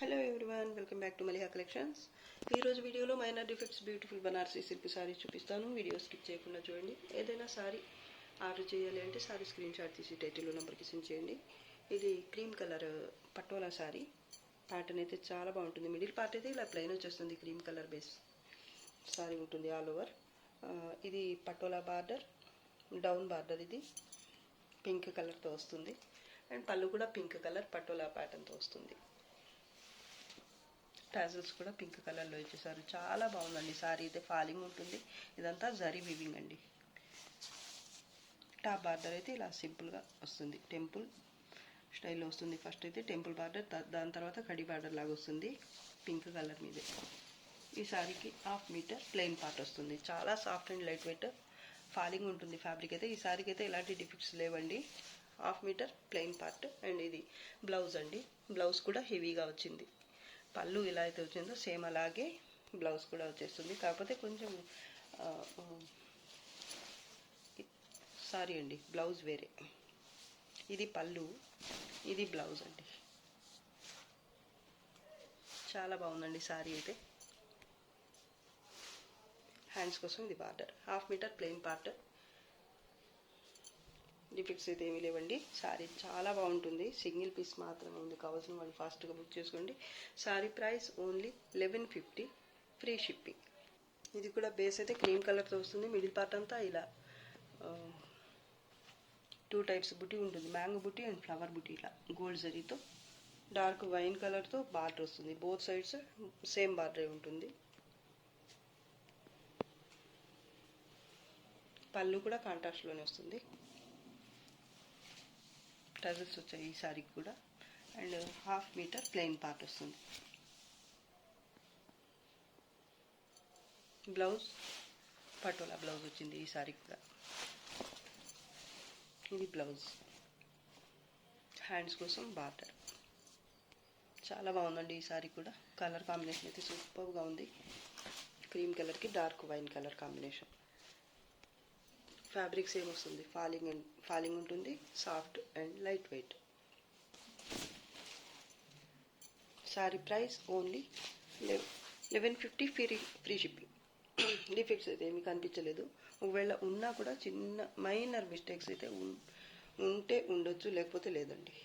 Hello everyone, welcome back to Maliha collections. ఈరోజు వీడియోలో minor defects beautiful Banarasi silk sari చూపిస్తాను. Video skip చేయకుండా చూడండి. ఏదైనా సారీ ఆర్డర్ చేయాలి అంటే సారీ స్క్రీన్ షాట్ తీసి టైటిల్లో నెంబర్కి సెండ్ చేయండి. ఇది cream colour patola sorry. Pattern అయితే చాలా బాగుంటుంది. మిడిల్ పార్ట్ అయితే ఇలా ప్లెయిన్ వచ్చేస్తుంది. క్రీమ్ కలర్ బేస్ సారీ ఉంటుంది ఆల్ ఓవర్. ఇది పటోలా బార్డర్, డౌన్ బార్డర్. ఇది పింక్ కలర్తో వస్తుంది. అండ్ పళ్ళు కూడా పింక్ కలర్ పటోలా ప్యాటర్న్తో వస్తుంది. టాజల్స్ కూడా పింక్ కలర్లో ఇచ్చేసారు. చాలా బాగుందండి. సారీ అయితే ఫాలింగ్ ఉంటుంది. ఇదంతా జరీ వీవింగ్ అండి. టాప్ బార్డర్ అయితే ఇలా సింపుల్గా వస్తుంది. టెంపుల్ స్టైల్లో వస్తుంది. ఫస్ట్ అయితే టెంపుల్ బార్డర్, దాని తర్వాత కడి బార్డర్ లాగా వస్తుంది పింక్ కలర్ మీదే. ఈ సారీకి 1/2 మీటర్ ప్లెయిన్ పార్ట్ వస్తుంది. చాలా soft and light weight falling ఉంటుంది ఫ్యాబ్రిక్ అయితే. ఈ సారీకి అయితే ఎలాంటి డిఫెక్ట్స్ లేవండి. 1/2 మీటర్ ప్లెయిన్ పార్ట్. అండ్ ఇది బ్లౌజ్ అండి. బ్లౌజ్ కూడా హెవీగా వచ్చింది. పళ్ళు ఎలా అయితే వచ్చిందో సేమ్ అలాగే బ్లౌజ్ కూడా వచ్చేస్తుంది. కాకపోతే కొంచెం సారీ అండి, బ్లౌజ్ వేరే. ఇది పళ్ళు, ఇది బ్లౌజ్ అండి. చాలా బాగుందండి సారీ అయితే. హ్యాండ్స్ కోసం ఇది border. 1/2 metre plain part. Defects అయితే ఏమీ లేవండి. సారీ చాలా బాగుంటుంది. సింగిల్ పీస్ మాత్రమే ఉంది. కావాల్సిన వాళ్ళు ఫాస్ట్గా బుక్ చేసుకోండి. Sorry price only 1150, free shipping. ఇది కూడా బేస్ అయితే క్రీమ్ కలర్తో వస్తుంది. మిడిల్ పార్ట్ అంతా ఇలా 2 టైప్స్ బుటీ ఉంటుంది. మ్యాంగో బుటీ అండ్ ఫ్లవర్ బుటీ. ఇలా గోల్డ్ జరీతో డార్క్ వైన్ కలర్తో బార్డర్ వస్తుంది. బోత్ సైడ్స్ సేమ్ బార్డర్ ఉంటుంది. పళ్ళు కూడా కాంట్రాస్ట్లోనే వస్తుంది. టజల్స్ వచ్చాయి ఈ సారీకి కూడా. అండ్ 1/2 మీటర్ ప్లెయిన్ పార్ట్ వస్తుంది. బ్లౌజ్ పటోలా బ్లౌజ్ వచ్చింది ఈ సారీకి కూడా. ఇది బ్లౌజ్. హ్యాండ్స్ కోసం బార్డర్. చాలా బాగుందండి ఈ సారీ కూడా. కలర్ కాంబినేషన్ అయితే సూపర్గా ఉంది. క్రీమ్ కలర్కి dark wine colour combination. Fabric same వస్తుంది. ఫాలింగ్ ఉంటుంది. Soft and light weight. Sorry price only 1150, free shipping. Defects అయితే ఏమీ కనిపించలేదు. ఒకవేళ ఉన్నా కూడా చిన్న మైనర్ మిస్టేక్స్ అయితే ఉంటే ఉండొచ్చు, లేకపోతే లేదండి.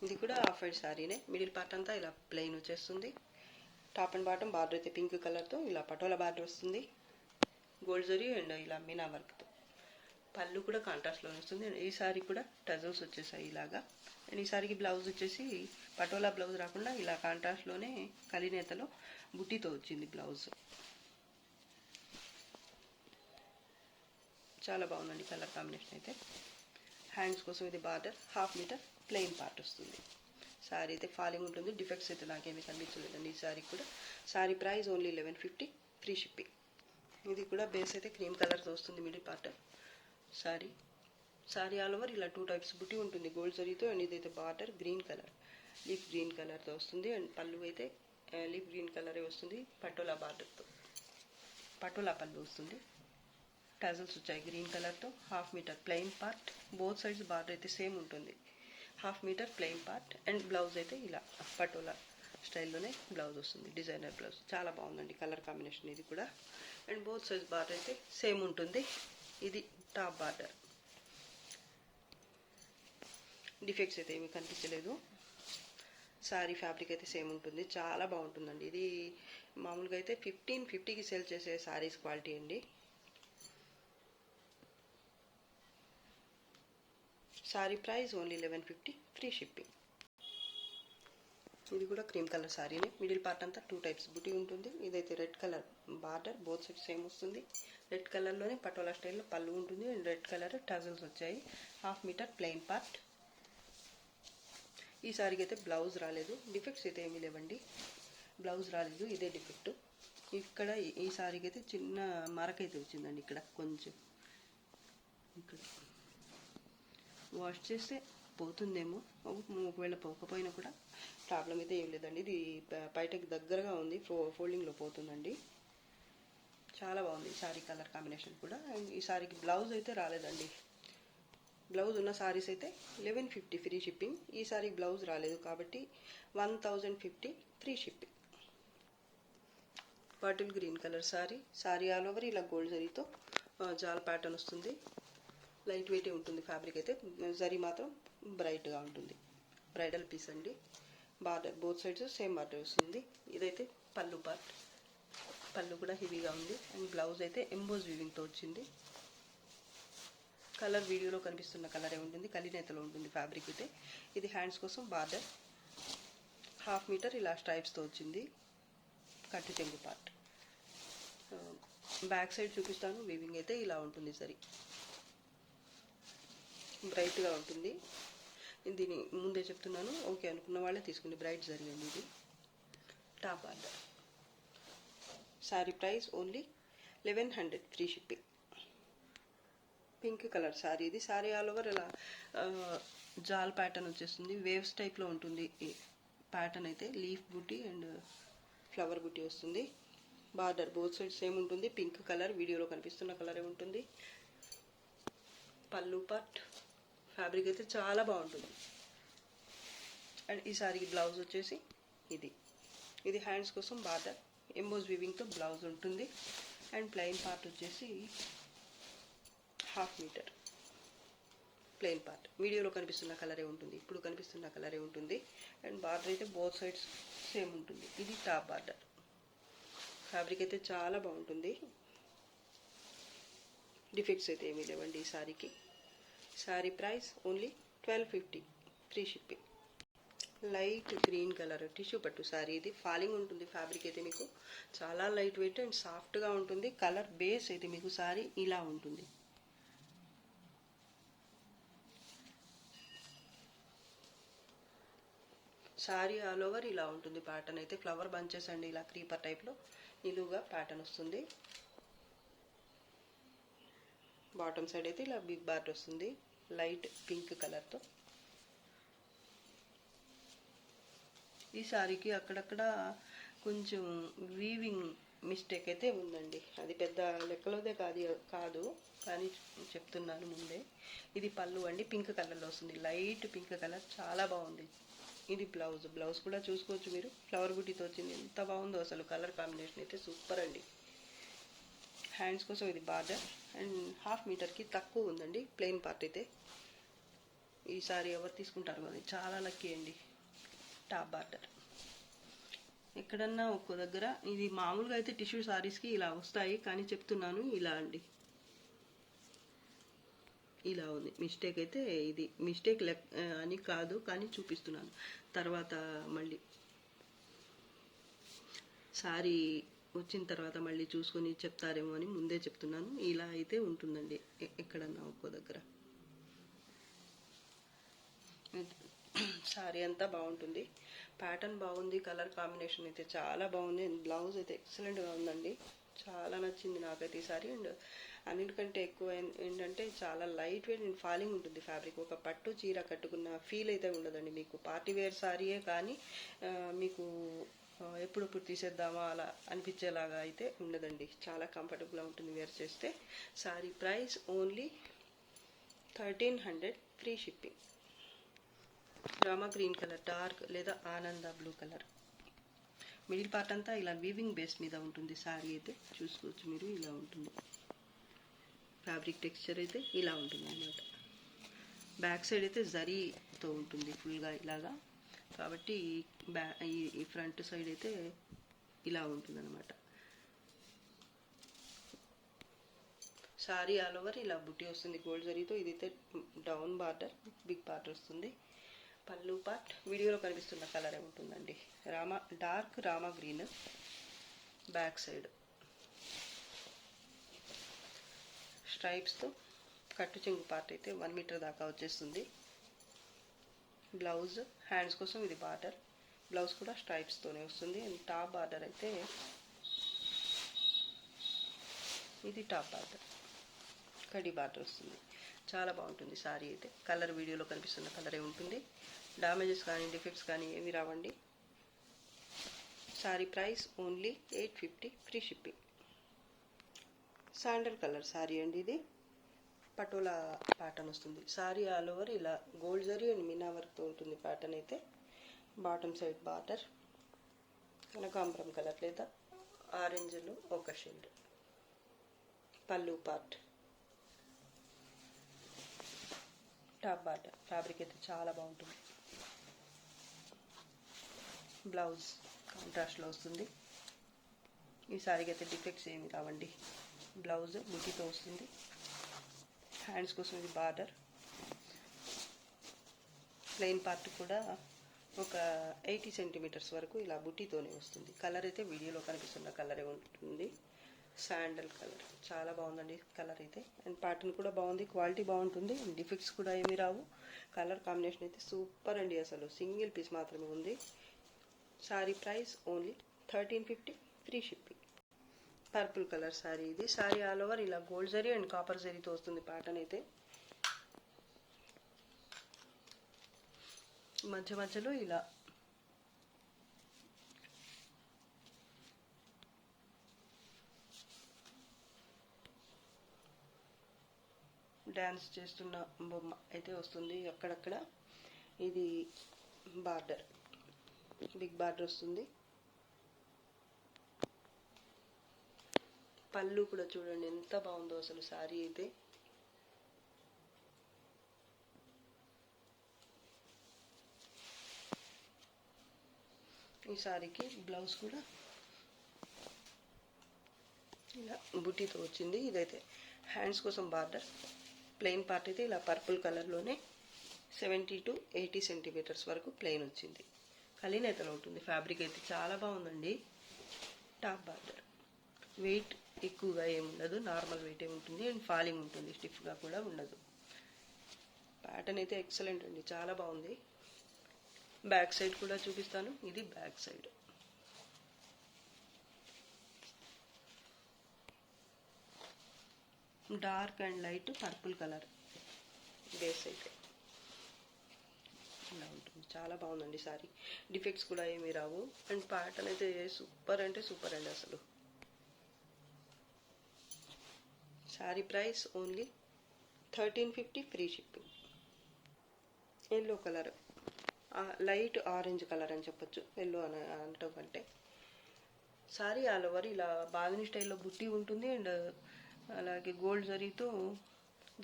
ఇది కూడా హాఫ్ వైట్ సారీనే. మిడిల్ పార్ట్ అంతా ఇలా ప్లెయిన్ వచ్చేస్తుంది. టాప్ అండ్ బాటమ్ బార్డర్ అయితే పింక్ కలర్తో ఇలా పటోలా బార్డర్ వస్తుంది. గోల్డ్ జరీ అండ్ ఇలా మీనా వర్క్తో. పళ్ళు కూడా కాంట్రాస్ట్లో వస్తుంది. ఈ సారీ కూడా టజల్స్ వచ్చేసాయి ఇలాగా. అండ్ ఈ సారీకి బ్లౌజ్ వచ్చేసి పటోలా బ్లౌజ్ రాకుండా ఇలా కాంట్రాస్ట్లోనే కలినేతలో బుట్టితో వచ్చింది బ్లౌజ్. చాలా బాగుందండి కలర్ కాంబినేషన్ అయితే. హ్యాండ్స్ కోసం ఇది బార్డర్. 1/2 మీటర్ ప్లెయిన్ పార్ట్ వస్తుంది. సారీ అయితే ఫాలింగ్ ఉంటుంది. డిఫెక్ట్స్ అయితే నాకేమీ కనిపించలేదండి ఈ సారీ కూడా. Sorry price only 1150, free shipping. ఇది కూడా బేస్ అయితే క్రీమ్ కలర్తో వస్తుంది. Middle part sorry all over ఇలా 2 టైప్స్ బుట్టి ఉంటుంది గోల్డ్ జరీతో. అండ్ ఇదైతే border green colour, leaf green కలర్తో వస్తుంది. అండ్ పళ్ళు అయితే లీఫ్ గ్రీన్ కలరే వస్తుంది. పటోలా బార్డర్తో పటోలా పళ్ళు వస్తుంది. టజల్స్ వచ్చాయి గ్రీన్ కలర్తో. 1/2 metre plain part. Both sides border అయితే సేమ్ ఉంటుంది. 1/2 metre plain part. And blouse అయితే ఇలా పటోలా స్టైల్లోనే బ్లౌజ్ వస్తుంది. Designer blouse. చాలా బాగుందండి కలర్ కాంబినేషన్ ఇది కూడా. అండ్ బోత్ సైజ్ బార్డర్ అయితే సేమ్ ఉంటుంది. ఇది టాప్ బార్డర్. డిఫెక్ట్స్ అయితే ఏమీ కనిపించలేదు. సారీ ఫ్యాబ్రిక్ అయితే సేమ్ ఉంటుంది. చాలా బాగుంటుందండి. ఇది మామూలుగా అయితే 1550కి సేల్ చేసే సారీస్ క్వాలిటీ అండి. Sorry price only 1150, free shipping. ఇది కూడా క్రీమ్ కలర్ సారీనే. మిడిల్ పార్ట్ అంతా 2 టైప్స్ బుటీ ఉంటుంది. ఇదైతే red colour border. Both side same వస్తుంది. రెడ్ కలర్లోనే పటోలా స్టైల్లో పళ్ళు ఉంటుంది. అండ్ రెడ్ కలర్ టజల్స్ వచ్చాయి. 1/2 మీటర్ ప్లెయిన్ పార్ట్. ఈ సారీకి అయితే బ్లౌజ్ రాలేదు. డిఫెక్ట్స్ అయితే ఏమీ లేవండి. బ్లౌజ్ రాలేదు, ఇదే డిఫెక్ట్. ఇక్కడ ఈ సారీకి అయితే చిన్న మరకైతే వచ్చిందండి. ఇక్కడ కొంచెం ఇక్కడ వాష్ చేస్తే పోతుందేమో. ఒకవేళ పోకపోయినా కూడా ప్రాబ్లం అయితే ఏం లేదండి. ఇది బయటకి దగ్గరగా ఉంది. ఫోల్డింగ్లో పోతుందండి. చాలా బాగుంది ఈ సారీ కలర్ కాంబినేషన్ కూడా. ఈ సారీకి బ్లౌజ్ అయితే రాలేదండి. బ్లౌజ్ ఉన్న సారీస్ అయితే 1150 ఫ్రీ షిప్పింగ్. ఈ సారీ బ్లౌజ్ రాలేదు కాబట్టి 1050 free shipping. Bottle green colour sorry all over ఇలా గోల్డ్ జరీతో జాల్ ప్యాటర్న్ వస్తుంది. లైట్ వెయిట్ ఉంటుంది ఫ్యాబ్రిక్ అయితే, జరీ మాత్రం బ్రైట్గా ఉంటుంది. బ్రైడల్ పీస్ అండి. Border both sides same border వస్తుంది. ఇదైతే పళ్ళు పార్ట్, పళ్ళు కూడా హెవీగా ఉంది. అండ్ బ్లౌజ్ అయితే ఎంబోజ్ వీవింగ్తో వచ్చింది. కలర్ వీడియోలో కనిపిస్తున్న కలరే ఉంటుంది, కలినేతలో ఉంటుంది ఫ్యాబ్రిక్ అయితే. ఇది హ్యాండ్స్ కోసం బార్డర్ 1/2 మీటర్ ఇలా స్ట్రైప్స్తో వచ్చింది. కట్టు చెంగు పార్ట్. బ్యాక్ సైడ్ చూపిస్తాను. వీవింగ్ అయితే ఇలా ఉంటుంది. సరే బ్రైట్గా ఉంటుంది. దీని ముందే చెప్తున్నాను, ఓకే అనుకున్న వాళ్ళే తీసుకుని బ్రైట్ జరిగింది. ఇది top border. Sari price only 1100 free shipping. Pink colour sari ఇది. శారీ ఆల్ ఓవర్ ఇలా జాల్ ప్యాటర్న్ వచ్చేస్తుంది. వేవ్స్ టైప్లో ఉంటుంది ఈ ప్యాటర్న్ అయితే. లీఫ్ బుట్టి అండ్ ఫ్లవర్ బుట్టి వస్తుంది. బార్డర్ బోత్ సైడ్ సేమ్ ఉంటుంది. పింక్ కలర్ వీడియోలో కనిపిస్తున్న కలరే ఉంటుంది. పళ్ళు పార్ట్. ఫ్యాబ్రిక్ అయితే చాలా బాగుంటుంది. అండ్ ఈ సారీకి బ్లౌజ్ వచ్చేసి ఇది హ్యాండ్స్ కోసం బార్డర్ ఎంబోజ్ వీవింగ్తో బ్లౌజ్ ఉంటుంది. అండ్ ప్లెయిన్ పార్ట్ వచ్చేసి 1/2 మీటర్ ప్లెయిన్ పార్ట్. వీడియోలో కనిపిస్తున్న కలరే ఉంటుంది, ఇప్పుడు కనిపిస్తున్న కలరే ఉంటుంది. అండ్ బార్డర్ అయితే బోత్ సైడ్స్ సేమ్ ఉంటుంది. ఇది టాప్ బార్డర్. ఫ్యాబ్రిక్ అయితే చాలా బాగుంటుంది. డిఫెక్ట్స్ అయితే ఏమీ లేవండి ఈ సారీకి. Sari price only 1250 free shipping. Light green colour tissue పట్టు సారీ ఇది. ఫాలింగ్ ఉంటుంది ఫ్యాబ్రిక్ అయితే మీకు చాలా లైట్ వెయిట్ అండ్ సాఫ్ట్గా ఉంటుంది. కలర్ బేస్ అయితే మీకు సారీ ఇలా ఉంటుంది. సారీ ఆల్ ఓవర్ ఇలా ఉంటుంది. ప్యాటర్న్ అయితే ఫ్లవర్ బంచెస్ అండి, ఇలా క్రీపర్ టైప్లో నిలువుగా ప్యాటర్న్ వస్తుంది. బాటమ్ సైడ్ అయితే ఇలా బిగ్ బార్డర్ వస్తుంది లైట్ పింక్ కలర్తో. ఈ సారీకి అక్కడక్కడ కొంచెం వీవింగ్ మిస్టేక్ అయితే ఉందండి. అది పెద్ద లెక్కలోదే కాదు కానీ చెప్తున్నాను ముందే. ఇది పళ్ళు అండి, పింక్ కలర్లో వస్తుంది. లైట్ పింక్ కలర్ చాలా బాగుంది. ఇది బ్లౌజ్ కూడా చూసుకోవచ్చు మీరు. ఫ్లవర్ బుట్టితో వచ్చింది. ఎంత బాగుందో అసలు. కలర్ కాంబినేషన్ అయితే సూపర్ అండి. హ్యాండ్స్ కోసం ఇది బార్డర్ అండ్ 1/2 మీటర్కి తక్కువ ఉందండి ప్లెయిన్ పార్ట్ అయితే. ఈ సారీ ఎవరు తీసుకుంటారు అది చాలా లక్కీ అండి. Top border. ఎక్కడన్నా ఒక్కో దగ్గర ఇది మామూలుగా అయితే టిష్యూ సారీస్కి ఇలా వస్తాయి, కానీ చెప్తున్నాను ఇలా అండి, ఇలా ఉంది. మిస్టేక్ అయితే ఇది మిస్టేక్ అని కాదు కానీ చూపిస్తున్నాను. తర్వాత మళ్ళీ సారీ వచ్చిన తర్వాత మళ్ళీ చూసుకొని చెప్తారేమో అని ముందే చెప్తున్నాను. ఇలా అయితే ఉంటుందండి ఎక్కడన్నా ఒక్కో దగ్గర. సారీ అంతా బాగుంటుంది. ప్యాటర్న్ బాగుంది. కలర్ కాంబినేషన్ అయితే చాలా బాగుంది. బ్లౌజ్ అయితే ఎక్సలెంట్గా ఉందండి. చాలా నచ్చింది నాకైతే ఈ సారీ. అండ్ అన్నిటికంటే ఎక్కువ ఏంటంటే చాలా లైట్ వెయిట్ అండ్ ఫాలింగ్ ఉంటుంది ఫ్యాబ్రిక్. ఒక పట్టు చీర కట్టుకున్న ఫీల్ అయితే ఉండదండి మీకు. పార్టీ వేర్ సారీయే కానీ మీకు ఎప్పుడప్పుడు తీసేద్దామా అలా అనిపించేలాగా అయితే ఉండదండి. చాలా కంఫర్టబుల్గా ఉంటుంది వేర్ చేస్తే. Sorry price only 1300 free shipping. Rama green colour dark లేదా ఆనంద బ్లూ కలర్. మిడిల్ పార్ట్ అంతా ఇలా వీవింగ్ బేస్ మీద ఉంటుంది. సారీ అయితే చూసుకోవచ్చు మీరు. ఇలా ఉంటుంది ఫ్యాబ్రిక్ టెక్స్చర్ అయితే ఇలా ఉంటుంది అన్నమాట. బ్యాక్ సైడ్ అయితే జరీతో ఉంటుంది ఫుల్గా ఇలాగా, కాబట్టి ఈ ఫ్రంట్ సైడ్ అయితే ఇలా ఉంటుంది అన్నమాట. సారీ ఆల్ ఓవర్ ఇలా బుట్టి వస్తుంది గోల్డ్ జరీతో. ఇదైతే డౌన్ బార్డర్ బిగ్ బార్డర్ వస్తుంది. పళ్ళు పార్ట్ వీడియోలో కనిపిస్తున్న కలరే ఉంటుందండి. Dark Rama green. Back side స్ట్రైప్స్తో కట్టు చెంగు పార్ట్ అయితే 1 మీటర్ దాకా వచ్చేస్తుంది. బ్లౌజ్ హ్యాండ్స్ కోసం ఇది బార్డర్. బ్లౌజ్ కూడా స్ట్రైప్స్తోనే వస్తుంది. అండ్ టాప్ బార్డర్ అయితే ఇది టాప్ బార్డర్ కడి బార్డర్ వస్తుంది. చాలా బాగుంటుంది సారీ అయితే. కలర్ వీడియోలో కనిపిస్తున్న కలరే ఉంటుంది. డ్యామేజెస్ కానీ డిఫెక్ట్స్ కానీ ఏమి రావండి. Sorry price only 850 free shipping. Sandal colour sorry అండి ఇది. పటోలా ప్యాటర్న్ వస్తుంది. సారీ ఆల్ ఓవర్ ఇలా గోల్డ్ జరీ అండ్ మీనా వర్క్తో ఉంటుంది ప్యాటర్న్ అయితే. బాటమ్ సైడ్ బార్డర్ కనకాంబరం కలర్ లేదా ఆరెంజ్లో ఒక షేడ్. పళ్ళు పార్ట్, టాప్ బార్డర్. ఫ్యాబ్రిక్ అయితే చాలా బాగుంటుంది. బ్లౌజ్ కాంట్రాస్ట్లో వస్తుంది. ఈ సారీకి అయితే డిఫెక్ట్స్ ఏమి రావండి. బ్లౌజ్ బుటీతో వస్తుంది. హ్యాండ్స్ కోసం ఇది బార్డర్. ప్లెయిన్ పార్ట్ కూడా ఒక 80 సెంటీమీటర్స్ వరకు ఇలా బుటీతోనే వస్తుంది. కలర్ అయితే వీడియోలో కనిపిస్తున్న కలరే ఉంటుంది. శాండల్ కలర్ చాలా బాగుందండి కలర్ అయితే. అండ్ ప్యాటర్న్ కూడా బాగుంది, క్వాలిటీ బాగుంటుంది. డిఫెక్ట్స్ కూడా ఏమీ రావు. కలర్ కాంబినేషన్ అయితే సూపర్ అండి. అసలు సింగిల్ పీస్ మాత్రమే ఉంది. Sorry price only 1350, free shipping. Purple colour sorry ఇది. సారీ ఆల్ ఓవర్ ఇలా గోల్డ్ జరీ అండ్ కాపర్ జరీతో వస్తుంది ప్యాటర్న్ అయితే. మధ్య మధ్యలో ఇలా డ్యాన్స్ చేస్తున్న బొమ్మ అయితే వస్తుంది అక్కడక్కడ. ఇది బార్డర్, బిగ్ బార్డర్ వస్తుంది. పళ్ళు కూడా చూడండి ఎంత బాగుందో అసలు సారీ అయితే. ఈ సారీకి బ్లౌజ్ కూడా ఇలా బుటీతో వచ్చింది. ఇదైతే హ్యాండ్స్ కోసం బార్డర్. ప్లెయిన్ పార్ట్ అయితే ఇలా పర్పుల్ కలర్లోనే 70 to 80 సెంటీమీటర్స్ వరకు ప్లెయిన్ వచ్చింది. కలినేతలో ఉంటుంది. ఫ్యాబ్రిక్ అయితే చాలా బాగుందండి. Top border. వెయిట్ ఎక్కువగా ఏముండదు, నార్మల్ వెయిటే ఉంటుంది. అండ్ ఫాలింగ్ ఉంటుంది, స్టిఫ్గా కూడా ఉండదు. ప్యాటర్న్ అయితే ఎక్సలెంట్ అండి, చాలా బాగుంది. బ్యాక్ సైడ్ కూడా చూపిస్తాను. ఇది back side. Dark and light purple colour base అయితే ఇలా ఉంటుంది. చాలా బాగుందండి సారీ. డిఫెక్ట్స్ కూడా ఏమీ రావు. అండ్ ప్యాటర్న్ అయితే సూపర్ అంటే సూపర్ అండి అసలు. Sorry price only 1350, free shipping. Yellow colour, light orange colour అని చెప్పొచ్చు, ఎల్లో అని అనటం కంటే. సారీ ఆల్ ఓవర్ ఇలా బాందిని స్టైల్లో బుట్టి ఉంటుంది. అండ్ అలాగే గోల్డ్ జరీతో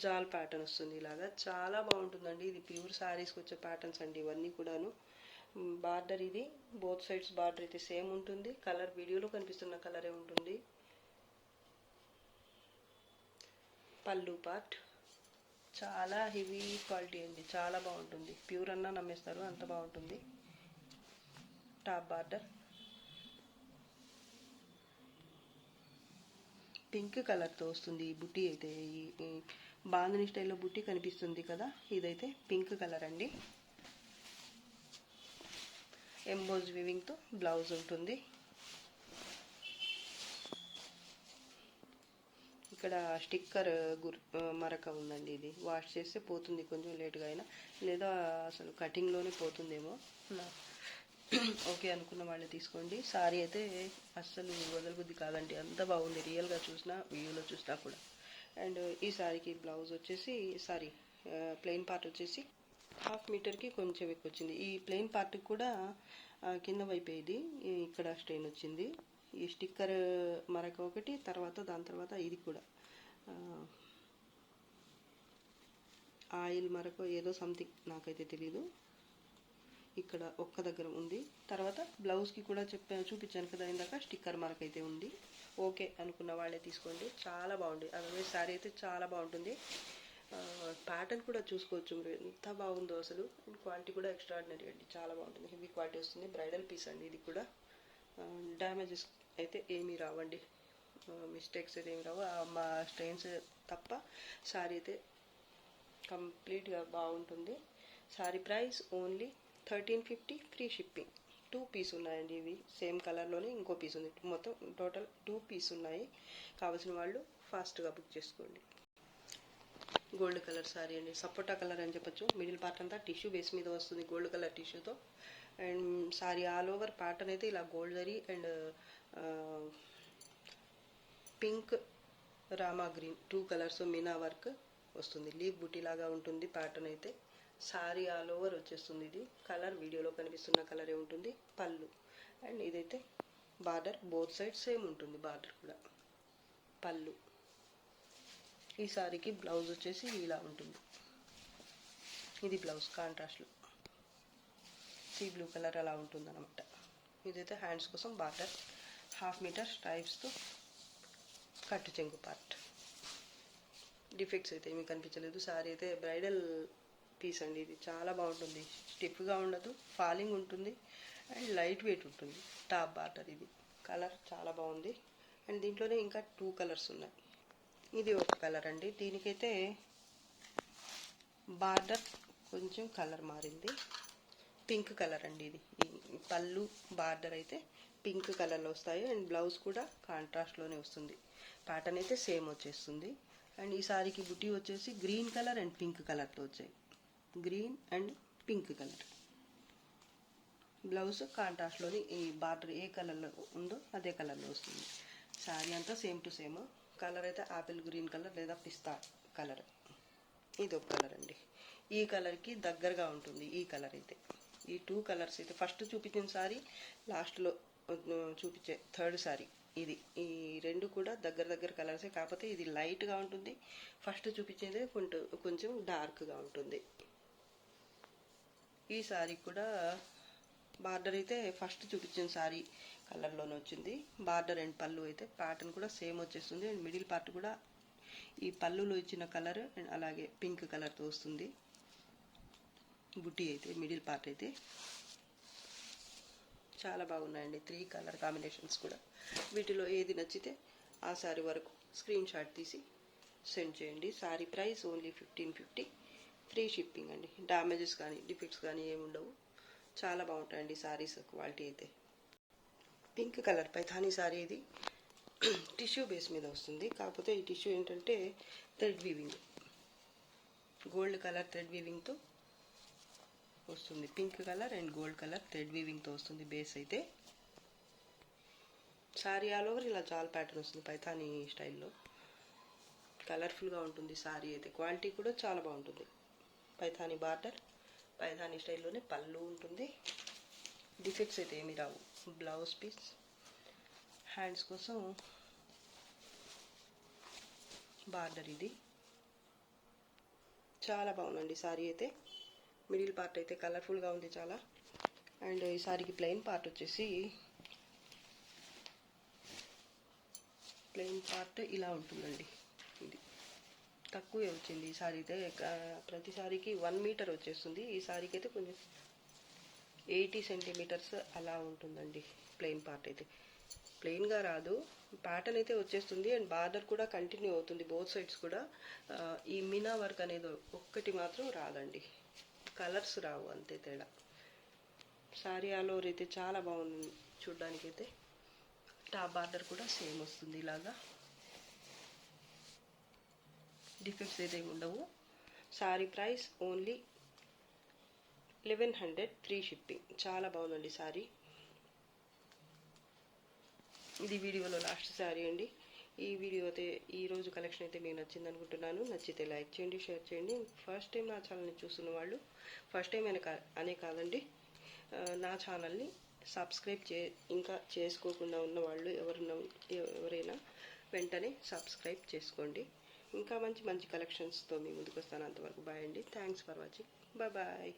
జాల్ ప్యాటర్న్ వస్తుంది. ఇలాగా చాలా బాగుంటుందండి. ఇది ప్యూర్ సారీస్కి వచ్చే ప్యాటర్న్స్ అండి ఇవన్నీ కూడాను. బార్డర్ ఇది బోత్ సైడ్స్ బార్డర్ అయితే సేమ్ ఉంటుంది. కలర్ వీడియోలో కనిపిస్తున్న కలరే ఉంటుంది. పళ్ళు పార్ట్ చాలా హెవీ క్వాలిటీ అండి, చాలా బాగుంటుంది. ప్యూర్ అన్నా నమ్మేస్తారు, అంత బాగుంటుంది. టాప్ బార్డర్ పింక్ కలర్తో వస్తుంది. ఈ బుట్టి అయితే ఈ బాందిని స్టైల్లో బుట్టి కనిపిస్తుంది కదా, ఇదైతే పింక్ కలర్ అండి. ఎంబోజ్ వివింగ్తో బ్లౌజ్ ఉంటుంది. ఇక్కడ స్టిక్కర్ మరక ఉందండి. ఇది వాష్ చేస్తే పోతుంది కొంచెం లేట్గా అయినా, లేదా అసలు కటింగ్లోనే పోతుందేమో. ఓకే అనుకున్న వాళ్ళే తీసుకోండి. సారీ అయితే అస్సలు వదలబుద్ధి కాదండి, అంత బాగుంది రియల్గా చూసినా వీడియోలో చూసినా కూడా. అండ్ ఈ సారీకి బ్లౌజ్ వచ్చేసి సారీ ప్లెయిన్ పార్ట్ వచ్చేసి 1/2 మీటర్కి కొంచెం ఎక్కువ వచ్చింది. ఈ ప్లెయిన్ పార్ట్కి కూడా కింద వైపు ఇది ఇక్కడ స్టెయిన్ వచ్చింది. ఈ స్టిక్కర్ మరొక ఒకటి, దాని తర్వాత ఇది కూడా ఆయిల్ మరొక ఏదో సంథింగ్ నాకైతే తెలీదు, ఇక్కడ ఒక్క దగ్గర ఉంది. తర్వాత బ్లౌజ్కి కూడా చూపించాను కదా ఇందాక, స్టిక్కర్ మరకైతే ఉంది. ఓకే అనుకున్న వాళ్ళే తీసుకోండి, చాలా బాగుంది. అదర్వైజ్ శారీ అయితే చాలా బాగుంటుంది. ప్యాటర్న్ కూడా చూసుకోవచ్చు మీరు ఎంత బాగుందో అసలు. క్వాలిటీ కూడా ఎక్స్ట్రాడినరీ అండి, చాలా బాగుంటుంది. హెవీ క్వాలిటీ వస్తుంది. బ్రైడల్ పీస్ అండి ఇది కూడా. డ్యామేజెస్ అయితే ఏమీ రావండి, మిస్టేక్స్ అయితే ఏమి రావు. మా స్టెయిన్స్ తప్ప శారీ అయితే కంప్లీట్గా బాగుంటుంది. Sari price only 1350, free shipping. 2 piece ఉన్నాయండి ఇవి, సేమ్ కలర్లోనే ఇంకో పీస్ ఉంది. మొత్తం టోటల్ 2 పీస్ ఉన్నాయి. కావాల్సిన వాళ్ళు ఫాస్ట్గా బుక్ చేసుకోండి. గోల్డ్ కలర్ సారీ అండి, సపోటా కలర్ అని చెప్పొచ్చు. మిడిల్ పార్ట్ అంతా టిష్యూ బేస్ మీద వస్తుంది, గోల్డ్ కలర్ టిష్యూతో. And sari all over pattern అయితే ఇలా gold zari and pink Rama green 2 colours meena work వస్తుంది. లీఫ్ బుటీ లాగా ఉంటుంది ప్యాటర్న్ అయితే. సారీ ఆల్ ఓవర్ వచ్చేస్తుంది. ఇది కలర్ వీడియోలో కనిపిస్తున్న కలరే ఉంటుంది. పళ్ళు అండ్ ఇదైతే బార్డర్ బోత్ సైడ్ సేమ్ ఉంటుంది. బార్డర్ కూడా పళ్ళు. ఈ సారీకి బ్లౌజ్ వచ్చేసి ఇలా ఉంటుంది. ఇది బ్లౌజ్ కాంట్రాస్ట్లో సీ బ్లూ కలర్ అలా ఉంటుంది అనమాట. ఇదైతే హ్యాండ్స్ కోసం బార్డర్ 1/2 మీటర్ స్ట్రైప్స్తో కట్టు చెంగు పార్ట్. డిఫెక్ట్స్ అయితే ఏమీ కనిపించలేదు. సారీ అయితే బ్రైడల్ పీస్ అండి. ఇది చాలా బాగుంటుంది. స్టిఫ్గా ఉండదు, ఫాలింగ్ ఉంటుంది అండ్ లైట్ వెయిట్ ఉంటుంది. Top border. ఇది కలర్ చాలా బాగుంది. అండ్ దీంట్లోనే ఇంకా 2 కలర్స్ ఉన్నాయి. ఇది ఒక కలర్ అండి. దీనికైతే బార్డర్ కొంచెం కలర్ మారింది. పింక్ కలర్ అండి. ఇది పళ్ళు బార్డర్ అయితే పింక్ కలర్లో వస్తాయి అండ్ బ్లౌజ్ కూడా కాంట్రాస్ట్లోనే వస్తుంది. ప్యాటర్న్ అయితే సేమ్ వచ్చేస్తుంది. అండ్ ఈ సారీకి బుటీ వచ్చేసి గ్రీన్ కలర్ అండ్ పింక్ కలర్తో వచ్చాయి. Green and pink colour. Blouse కాంట్రాస్ట్లోని ఈ బార్డర్ ఏ కలర్లో ఉందో అదే కలర్లో వస్తుంది. సారీ అంతా సేమ్ టు సేమ్. కలర్ అయితే ఆపిల్ గ్రీన్ కలర్ లేదా పిస్తా కలర్. ఇది ఒక కలర్ అండి. ఈ కలర్కి దగ్గరగా ఉంటుంది ఈ కలర్ అయితే. ఈ 2 కలర్స్ అయితే ఫస్ట్ చూపించిన సారీ, లాస్ట్లో చూపించే థర్డ్ సారీ ఇది. ఈ 2 కూడా దగ్గర కలర్సే. కాకపోతే ఇది లైట్గా ఉంటుంది. ఫస్ట్ చూపించేది కొంచెం డార్క్గా ఉంటుంది. ఈ సారీ కూడా బార్డర్ అయితే ఫస్ట్ చూపించిన సారీ కలర్లోనే వచ్చింది. బార్డర్ అండ్ పళ్ళు అయితే ప్యాటర్న్ కూడా సేమ్ వచ్చేస్తుంది. అండ్ మిడిల్ పార్ట్ కూడా ఈ పళ్ళులో ఇచ్చిన కలర్ అండ్ అలాగే పింక్ కలర్తో వస్తుంది. బుట్టి అయితే మిడిల్ పార్ట్ అయితే చాలా బాగున్నాయండి. 3 కలర్ కాంబినేషన్స్ కూడా. వీటిలో ఏది నచ్చితే ఆ సారీ వరకు స్క్రీన్ షాట్ తీసి సెండ్ చేయండి. Sari price only 1550. Free shipping అండి. డ్యామేజెస్ కానీ డిఫెక్ట్స్ కానీ ఏమి ఉండవు. చాలా బాగుంటాయండి సారీస్ క్వాలిటీ అయితే. Pink colour Paithani sari. ఇది టిష్యూ బేస్ మీద వస్తుంది. కాకపోతే ఈ టిష్యూ ఏంటంటే thread weaving, gold colour thread వీవింగ్తో వస్తుంది. Pink colour and gold colour thread వీవింగ్తో వస్తుంది బేస్ అయితే. సారీ ఆల్ ఓవర్ ఇలా జాల్ ప్యాటర్న్ వస్తుంది పైథానీ స్టైల్లో. కలర్ఫుల్గా ఉంటుంది సారీ అయితే. క్వాలిటీ కూడా చాలా బాగుంటుంది. పైథానీ బార్డర్, పైథానీ స్టైల్లోనే పళ్ళు ఉంటుంది. డిఫెక్ట్స్ అయితే ఏమి రావు. బ్లౌజ్ పీస్, హ్యాండ్స్ కోసం బార్డర్. ఇది చాలా బాగుందండి సారీ అయితే. మిడిల్ పార్ట్ అయితే కలర్ఫుల్గా ఉంది చాలా. అండ్ ఈ సారీకి ప్లెయిన్ పార్ట్ వచ్చేసి ప్లెయిన్ పార్ట్ ఇలా ఉంటుందండి. ఇది తక్కువే వచ్చింది ఈ సారీ అయితే. ప్రతి సారీకి 1 మీటర్ వచ్చేస్తుంది. ఈ సారీకి అయితే కొంచెం 80 సెంటీమీటర్స్ అలా ఉంటుందండి ప్లెయిన్ పార్ట్ అయితే. ప్లెయిన్గా రాదు, ప్యాటర్న్ అయితే వచ్చేస్తుంది. అండ్ బార్డర్ కూడా కంటిన్యూ అవుతుంది బోత్ సైడ్స్ కూడా. ఈ మీనా వర్క్ అనేది ఒక్కటి మాత్రం రాదండి. కలర్స్ రావు, అంతే తేడా. సారీ ఆల్ ఓవర్ అయితే చాలా బాగుంది చూడ్డానికైతే. టాప్ బార్డర్ కూడా సేమ్ వస్తుంది ఇలాగా. డిఫెక్ట్స్ అయితే ఉండవు. Sorry price only 1100. Free shipping. చాలా బాగుందండి సారీ. ఇది వీడియోలో లాస్ట్ సారీ అండి. ఈ వీడియో అయితే ఈరోజు కలెక్షన్ అయితే మీకు నచ్చింది అనుకుంటున్నాను. నచ్చితే లైక్ చేయండి, షేర్ చేయండి. ఫస్ట్ టైం నా ఛానల్ని చూస్తున్న వాళ్ళు, ఫస్ట్ టైం అనే కాదండి, నా ఛానల్ని సబ్స్క్రైబ్ ఇంకా చేసుకోకుండా ఉన్న వాళ్ళు ఎవరైనా వెంటనే సబ్స్క్రైబ్ చేసుకోండి. ఇంకా మంచి కలెక్షన్స్తో మీ ముందుకు వస్తాను. అంతవరకు బాయ్ అండి. Thanks for watching. బాయ్.